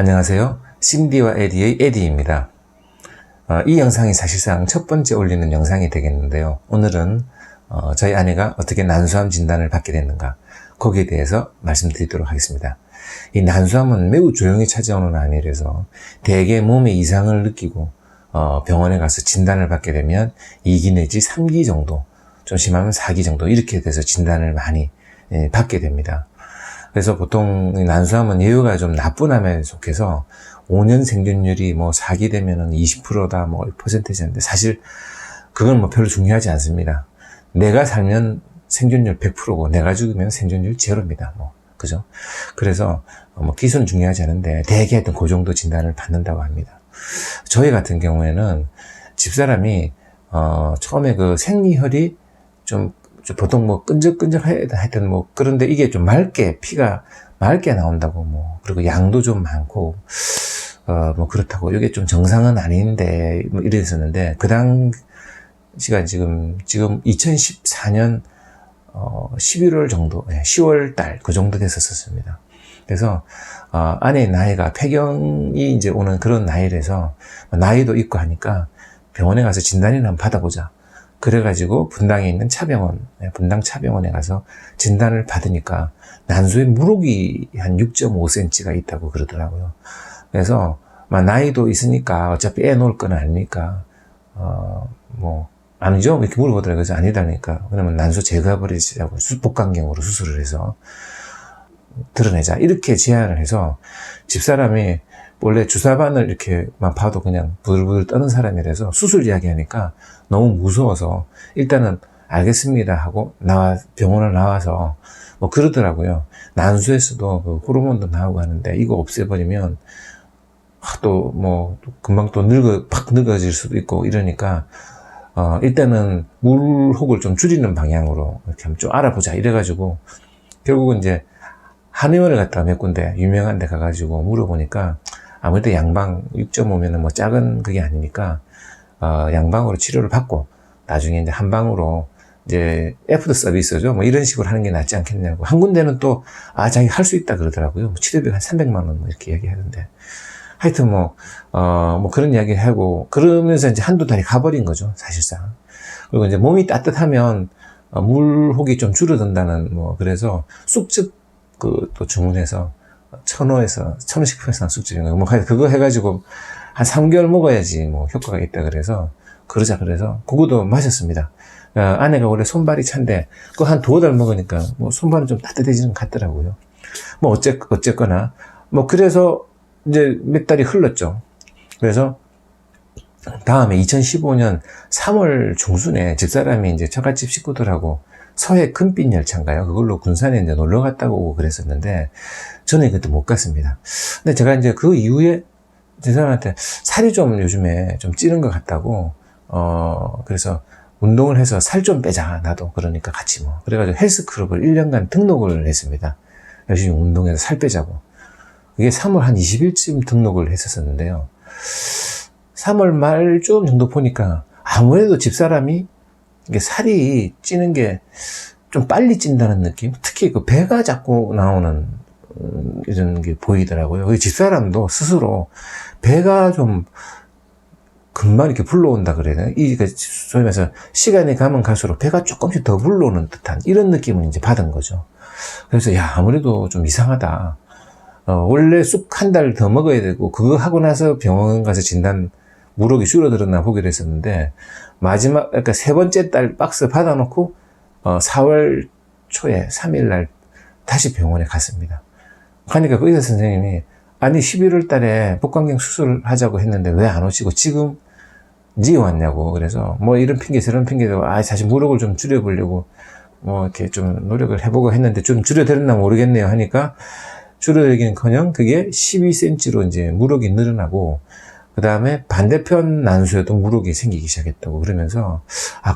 안녕하세요. 신디와 에디의 에디입니다. 이 영상이 사실상 첫 번째 올리는 영상이 되겠는데요. 오늘은 저희 아내가 어떻게 난소암 진단을 받게 됐는가, 거기에 대해서 말씀드리도록 하겠습니다. 이 난소암은 매우 조용히 찾아오는 암이라서 대개 몸에 이상을 느끼고 병원에 가서 진단을 받게 되면 2기 내지 3기 정도, 좀 심하면 4기 정도 이렇게 돼서 진단을 많이 받게 됩니다. 그래서 보통 난소암은 예후가 좀 나쁜 암에 속해서 5년 생존율이 4기 되면은 20%다, 퍼센테이지인데 사실 그건 별로 중요하지 않습니다. 내가 살면 생존율 100%고 내가 죽으면 생존율 제로입니다. 그죠? 그래서 기수는 중요하지 않은데 대개 하여튼 그 정도 진단을 받는다고 합니다. 저희 같은 경우에는 집사람이 처음에 그 생리혈이 좀 보통 끈적끈적해 하여튼 그런데 이게 좀 피가 맑게 나온다고 그리고 양도 좀 많고 그렇다고 이게 좀 정상은 아닌데 이랬었는데, 그 당시가 지금 2014년 11월 정도, 10월 달 그 정도 됐었습니다. 그래서 아내의 나이가 폐경이 이제 오는 그런 나이라서 나이도 있고 하니까 병원에 가서 진단이나 한번 받아보자. 그래가지고 분당에 있는 분당 차병원에 가서 진단을 받으니까 난소에 물혹이 한 6.5cm가 있다고 그러더라고요. 그래서 나이도 있으니까 어차피 애 놓을 건 아니니까 아니죠? 이렇게 물어보더라고요. 그래서 아니다니까. 그러면 난소 제거해버리자고 복강경으로 수술을 해서 드러내자, 이렇게 제안을 해서, 집사람이 원래 주사바늘 이렇게만 봐도 그냥 부들부들 떠는 사람이라서 수술 이야기하니까 너무 무서워서 일단은 알겠습니다 하고 병원을 나와서 그러더라고요. 난소에서도 그 호르몬도 나오고 하는데 이거 없애버리면 또 금방 또 팍 늙어질 수도 있고 이러니까 일단은 물혹을 좀 줄이는 방향으로 이렇게 한번 좀 알아보자 이래가지고, 결국은 이제 한의원을 갔다가 몇 군데 유명한 데 가가지고 물어보니까 아무래도 양방 6.5면은 작은 그게 아니니까 양방으로 치료를 받고 나중에 이제 한방으로 이제 애프터 서비스죠, 이런 식으로 하는 게 낫지 않겠냐고. 한 군데는 또 자기 할 수 있다 그러더라고요. 치료비가 한 300만 원 이렇게 얘기하던데, 하여튼 그런 이야기 하고 그러면서 이제 한두 달이 가버린 거죠, 사실상. 그리고 이제 몸이 따뜻하면 물혹이 좀 줄어든다는 그래서 쑥즙 또 주문해서 1,000호에서 1,000원씩 쑥즙인 거예요. 그거 해가지고 한 3개월 먹어야지 효과가 있다 그래서 그래서 그거도 마셨습니다. 아내가 원래 손발이 찬데 그거 한 2달 먹으니까 손발은 좀 따뜻해지는 것 같더라고요. 어쨌거나 그래서 이제 몇 달이 흘렀죠. 그래서 다음에 2015년 3월 중순에 집사람이 이제 처갓집 식구들하고 서해 금빛 열차인가요? 그걸로 군산에 이제 놀러 갔다고 오고 그랬었는데, 저는 그때 못 갔습니다. 근데 제가 이제 그 이후에 제 사람한테 살이 좀 요즘에 좀 찌는 것 같다고, 그래서 운동을 해서 살 좀 빼자, 나도. 그러니까 같이 그래가지고 헬스클럽을 1년간 등록을 했습니다. 열심히 운동해서 살 빼자고. 그게 3월 한 20일쯤 등록을 했었는데요. 3월 말쯤 정도 보니까 아무래도 집사람이 이게 살이 찌는 게 좀 빨리 찐다는 느낌? 특히 그 배가 자꾸 나오는 이런 게 보이더라고요. 집사람도 스스로 배가 좀 금방 이렇게 불러온다 그래야 되나? 소위 말해서 시간이 가면 갈수록 배가 조금씩 더 불러오는 듯한 이런 느낌을 이제 받은 거죠. 그래서 아무래도 좀 이상하다. 원래 쑥 한 달 더 먹어야 되고, 그거 하고 나서 병원 가서 진단 물혹이 줄어들었나 보기로 했었는데, 그러니까 3번째 달 박스 받아놓고 4월 초에 3일날 다시 병원에 갔습니다. 가니까 그 의사 선생님이 11월 달에 복강경 수술을 하자고 했는데 왜 안 오시고 지금 이제 왔냐고. 그래서 이런 핑계 저런 핑계도 사실 물혹을 좀 줄여보려고 이렇게 좀 노력을 해보고 했는데 좀 줄여드렸나 모르겠네요 하니까, 줄여들기는커녕 그게 12cm로 이제 물혹이 늘어나고, 그 다음에 반대편 난소에도 물혹이 생기기 시작했다고 그러면서,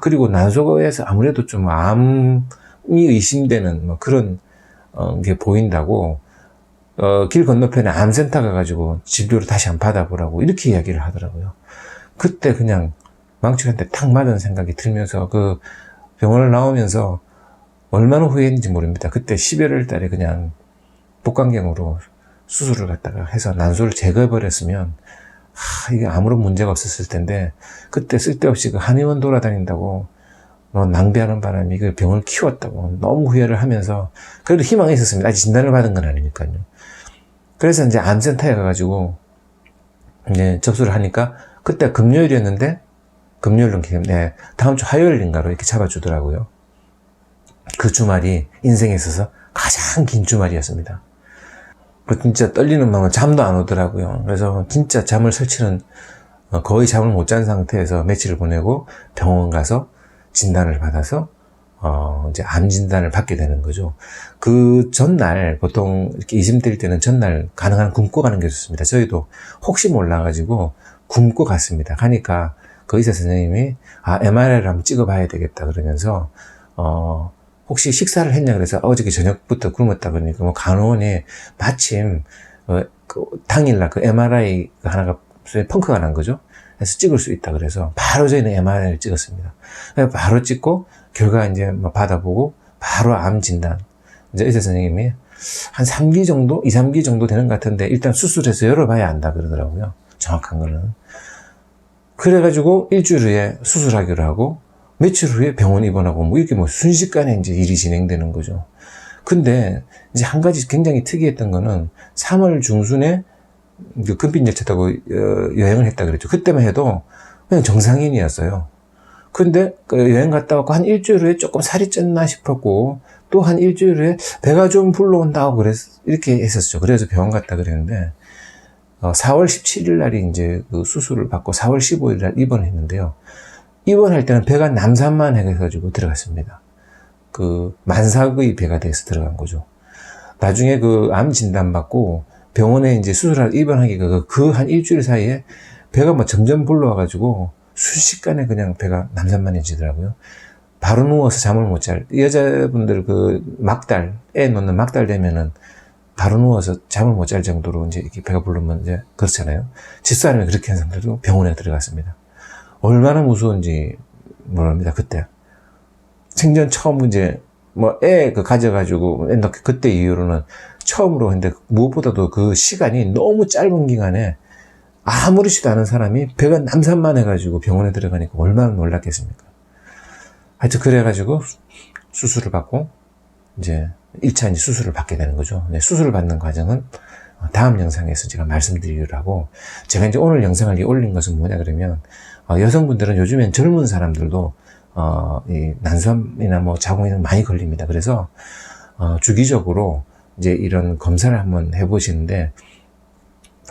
그리고 난소에서 아무래도 좀 암이 의심되는 그런 게 보인다고, 길 건너편에 암센터 가가지고 진료를 다시 한번 받아보라고 이렇게 이야기를 하더라고요. 그때 그냥 망치한테 탁 맞은 생각이 들면서 그 병원을 나오면서 얼마나 후회했는지 모릅니다. 그때 11월 달에 그냥 복강경으로 수술을 갖다가 해서 난소를 제거해버렸으면, 이게 아무런 문제가 없었을 텐데, 그때 쓸데없이 그 한의원 돌아다닌다고, 낭비하는 바람에 그 병을 키웠다고 너무 후회를 하면서, 그래도 희망이 있었습니다. 아직 진단을 받은 건 아니니까요. 그래서 이제 암센터에 가가지고, 이제 접수를 하니까, 그때 금요일이었는데, 금요일은 네, 다음 주 화요일인가로 이렇게 잡아주더라고요. 그 주말이 인생에 있어서 가장 긴 주말이었습니다. 진짜 떨리는 마음은 잠도 안 오더라고요. 그래서 진짜 잠을 설치는, 거의 잠을 못 잔 상태에서 며칠을 보내고 병원 가서 진단을 받아서, 이제 암 진단을 받게 되는 거죠. 그 전날, 보통 이렇게 이심될 때는 전날 가능한 굶고 가는 게 좋습니다. 저희도 혹시 몰라가지고 굶고 갔습니다. 가니까 그 의사 선생님이, MRI를 한번 찍어봐야 되겠다 그러면서, 혹시 식사를 했냐 그래서 어저께 저녁부터 굶었다 그러니까 뭐 간호원이 마침 그 당일날 그 MRI 하나가 펑크가 난 거죠. 그래서 찍을 수 있다 그래서 바로 저희는 MRI를 찍었습니다. 바로 찍고 결과 이제 받아보고 바로 암 진단. 이제 의사 선생님이 한 3기 정도, 2, 3기 정도 되는 것 같은데 일단 수술해서 열어봐야 안다 그러더라고요. 정확한 거는. 그래가지고 일주일 후에 수술하기로 하고 며칠 후에 병원 입원하고 뭐 이렇게 뭐 순식간에 이제 일이 진행되는 거죠. 근데 이제 한 가지 굉장히 특이했던 거는 3월 중순에 금빛 열차 타고 여행을 했다 그랬죠. 그때만 해도 그냥 정상인이었어요. 근데 여행 갔다 왔고 한 일주일 후에 조금 살이 쪘나 싶었고 또 한 일주일 후에 배가 좀 불러온다고 이렇게 했었죠. 그래서 병원 갔다 그랬는데 4월 17일 날이 이제 그 수술을 받고 4월 15일 날 입원을 했는데요. 입원할 때는 배가 남산만 해가지고 들어갔습니다. 그 만삭의 배가 돼서 들어간 거죠. 나중에 그 암 진단 받고 병원에 이제 수술할 입원하기가 그 한 일주일 사이에 배가 뭐 점점 불러와가지고 순식간에 그냥 배가 남산만해지더라고요. 바로 누워서 잠을 못 잘. 여자분들 그 막달, 애 놓는 막달 되면은 바로 누워서 잠을 못 잘 정도로 이제 이렇게 배가 부르면 이제 그렇잖아요. 집사람이 그렇게 한 상태로 병원에 들어갔습니다. 얼마나 무서운지 모릅니다, 그때. 생전 처음 이제, 애 가져가지고, 그때 이후로는 처음으로 했는데, 무엇보다도 그 시간이 너무 짧은 기간에 아무렇지도 않은 사람이 배가 남산만 해가지고 병원에 들어가니까 얼마나 놀랐겠습니까? 하여튼 그래가지고 수술을 받고, 이제 1차 이제 수술을 받게 되는 거죠. 네, 수술을 받는 과정은 다음 영상에서 제가 말씀드리기로 하고, 제가 이제 오늘 영상을 올린 것은 뭐냐 그러면, 여성분들은 요즘엔 젊은 사람들도, 이 난소암이나 뭐 자궁에는 많이 걸립니다. 그래서, 주기적으로 이제 이런 검사를 한번 해보시는데,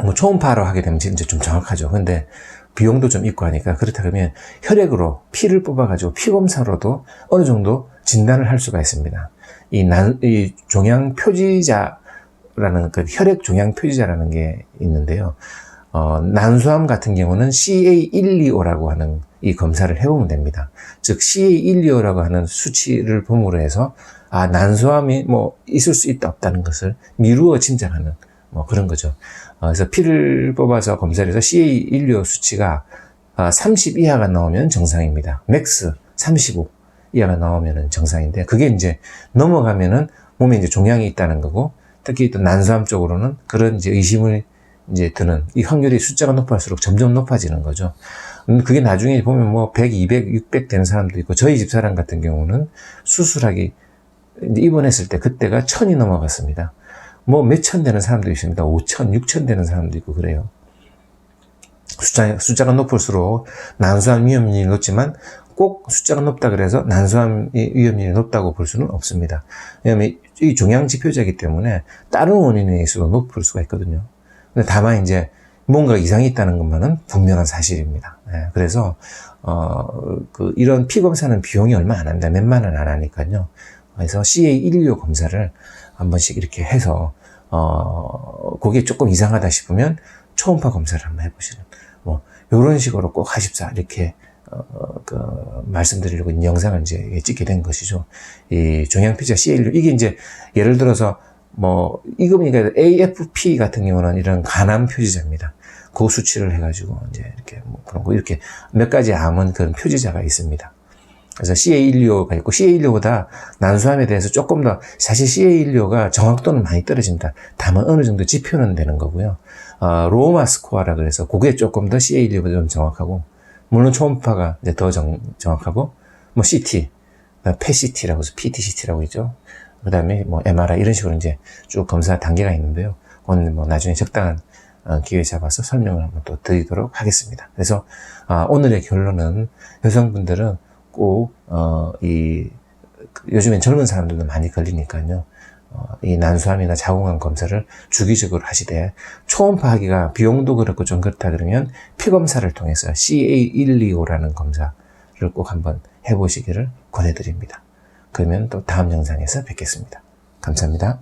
뭐 초음파로 하게 되면 이제 좀 정확하죠. 근데 비용도 좀 있고 하니까 그렇다 그러면 혈액으로 피를 뽑아가지고 피검사로도 어느 정도 진단을 할 수가 있습니다. 이 종양 표지자라는 그 혈액 종양 표지자라는 게 있는데요. 난소암 같은 경우는 CA125라고 하는 이 검사를 해보면 됩니다. 즉 CA125라고 하는 수치를 봄으로 해서 난소암이 뭐 있을 수 있다 없다는 것을 미루어 짐작하는 뭐 그런 거죠. 그래서 피를 뽑아서 검사를 해서 CA125 수치가 30 이하가 나오면 정상입니다. 맥스 35 이하가 나오면 정상인데, 그게 이제 넘어가면은 몸에 이제 종양이 있다는 거고, 특히 또 난소암 쪽으로는 그런 이제 의심을 이제 드는 이 확률이 숫자가 높아질수록 점점 높아지는 거죠. 그게 나중에 보면 뭐 100, 200, 600 되는 사람도 있고, 저희 집사람 같은 경우는 수술하기 입원했을 때 그때가 1000이 넘어갔습니다. 뭐 몇천 되는 사람도 있습니다. 5000, 6000 되는 사람도 있고 그래요. 숫자가 높을수록 난소암 위험률이 높지만 꼭 숫자가 높다 그래서 난소암 위험률이 높다고 볼 수는 없습니다. 왜냐하면 이 종양 지표자이기 때문에 다른 원인에 의해서도 높을 수가 있거든요. 근데 다만 이제 뭔가 이상이 있다는 것만은 분명한 사실입니다. 그래서 이런 피 검사는 비용이 얼마 안 합니다. 몇만 원 안 하니까요. 그래서 CA125 검사를 한 번씩 이렇게 해서 그게 조금 이상하다 싶으면 초음파 검사를 한번 해보시는, 뭐 이런 식으로 꼭 하십사 이렇게 말씀드리려고 이 영상을 이제 찍게 된 것이죠. 이 종양 표지자 CA125 이게 이제 예를 들어서 뭐 이금이가 AFP 같은 경우는 이런 간암 표지자입니다. 그 수치를 해가지고 이제 이렇게 뭐 그런 거 이렇게 몇 가지 암은 그런 표지자가 있습니다. 그래서 CA125가 있고, CA125보다 난수암에 대해서 조금 더, 사실 CA125가 정확도는 많이 떨어집니다. 다만 어느 정도 지표는 되는 거고요. 로마 스코어라 그래서 그게 조금 더 CA125보다 좀 정확하고, 물론 초음파가 이제 더 정확하고, 뭐 CT, PET-CT라고 해서 PT-CT라고 있죠. 그 다음에 뭐 MRI 이런 식으로 이제 쭉 검사 단계가 있는데요. 오늘 뭐 나중에 적당한 기회 잡아서 설명을 한번 또 드리도록 하겠습니다. 그래서 오늘의 결론은 여성분들은 꼭 요즘엔 젊은 사람들도 많이 걸리니까요. 이 난수암이나 자궁암 검사를 주기적으로 하시되, 초음파하기가 비용도 그렇고 좀 그렇다 그러면 피검사를 통해서 CA125라는 검사를 꼭 한번 해보시기를 권해드립니다. 그러면 또 다음 영상에서 뵙겠습니다. 감사합니다.